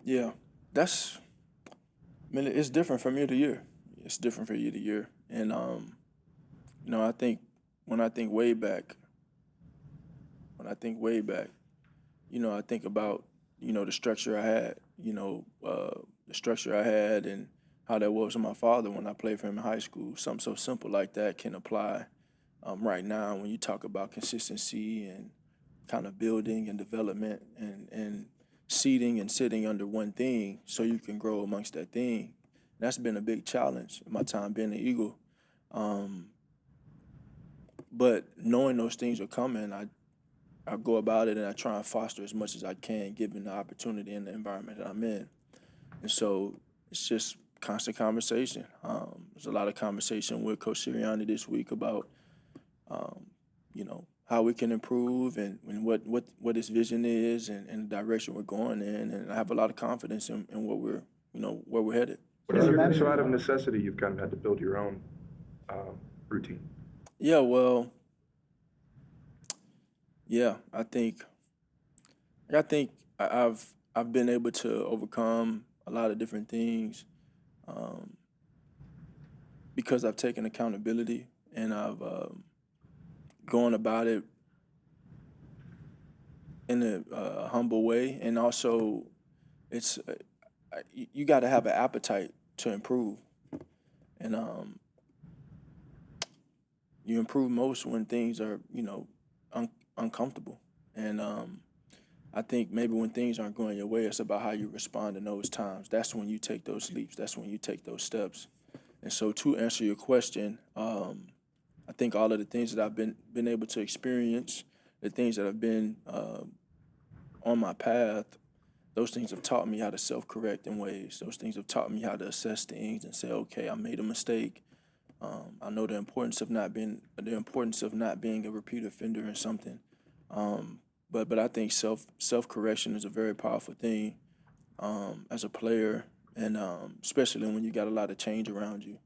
Yeah, that's. I mean, it's different from year to year. It's different from year to year, and I think when I think way back, when I think way back, I think about the structure I had, the structure I had, and how that was with my father when I played for him in high school. Something so simple like that can apply right now when you talk about consistency and kind of building and development and seeding and sitting under one thing so you can grow amongst that thing. That's been a big challenge in my time being an Eagle. Um, but knowing those things are coming, I go about it and I try and foster as much as I can, given the opportunity and the environment that I'm in. And so it's just constant conversation. There's a lot of conversation with Coach Sirianni this week about how we can improve and what his vision is and the direction we're going in. And I have a lot of confidence in what where we're headed. What is it? So out of necessity, you've kind of had to build your own routine. Yeah, well, yeah, I think I've been able to overcome a lot of different things um, because I've taken accountability and I've gone about it in a humble way, and also it's you got to have an appetite to improve, and you improve most when things are uncomfortable, and I think maybe when things aren't going your way, it's about how you respond in those times. That's when you take those leaps. That's when you take those steps. And so, to answer your question, I think all of the things that I've been able to experience, the things that have been on my path, those things have taught me how to self correct in ways. Those things have taught me how to assess things and say, okay, I made a mistake. I know the importance of not being a repeat offender in something. But I think self correction is a very powerful thing as a player, and especially when you got a lot of change around you.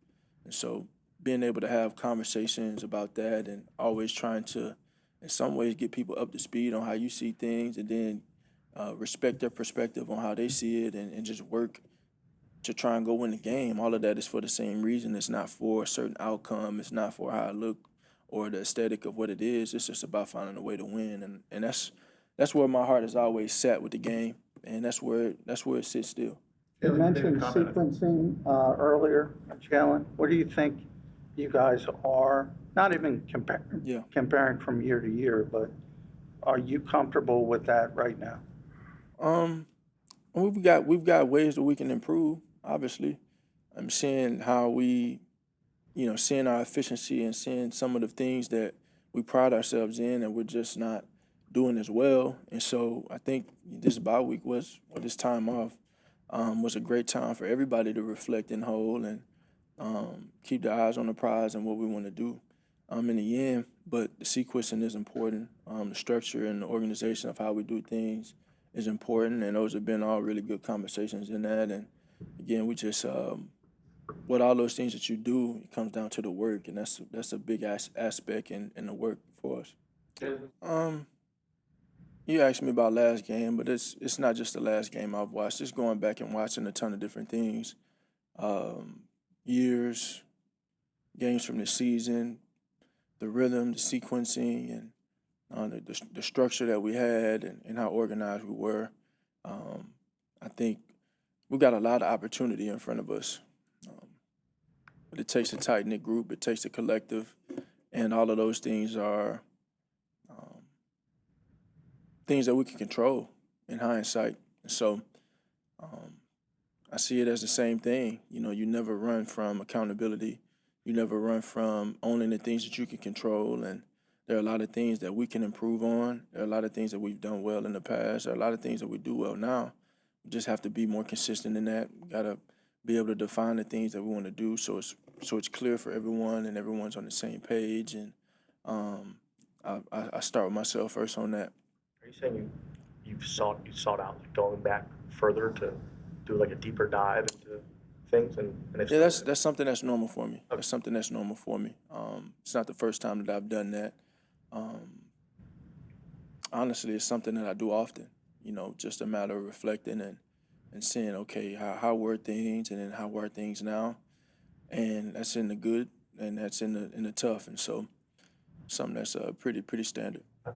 And so being able to have conversations about that and always trying to, in some ways, get people up to speed on how you see things, and then respect their perspective on how they see it, and just work to try and go win the game. All of that is for the same reason. It's not for a certain outcome. It's not for how I look or the aesthetic of what it is. It's just about finding a way to win, and that's where my heart has always sat with the game, and that's where it sits still. You mentioned sequencing earlier, Jalen. What do you think you guys are, not even Yeah. comparing from year to year, but are you comfortable with that right now? Um. We've got ways that we can improve. Obviously, I'm seeing how seeing our efficiency and seeing some of the things that we pride ourselves in, and we're just not doing as well. And so I think this bye week or this time off, was a great time for everybody to reflect and hold and keep the eyes on the prize and what we want to do in the end. But the sequencing is important. The structure and the organization of how we do things is important, and those have been all really good conversations in that. And again, we just with all those things that you do, it comes down to the work, and that's a big aspect in the work for us. Um, you asked me about last game, but it's not just the last game I've watched. Just going back and watching a ton of different things, um, years, games from the season, the rhythm, the sequencing, and the structure that we had, and how organized we were. Um, I think we got a lot of opportunity in front of us. Um, but it takes a tight knit group. It takes a collective, and all of those things are um, things that we can control in hindsight. And so um, I see it as the same thing. You never run from accountability. You never run from owning the things that you can control. And there are a lot of things that we can improve on. There are a lot of things that we've done well in the past. There are a lot of things that we do well now. We just have to be more consistent in that. We gotta be able to define the things that we want to do, so it's clear for everyone and everyone's on the same page. And um, I start with myself first on that. Are you saying you sought out like going back further to do like a deeper dive into things and if Yeah, so, that's something that's normal for me. okay. That's something that's normal for me. It's not the first time that I've done that. Um, honestly, it's something that I do often. Just a matter of reflecting and and seeing, okay, how were things, and then how were things now, and that's in the good and that's in the tough, and so something that's pretty standard.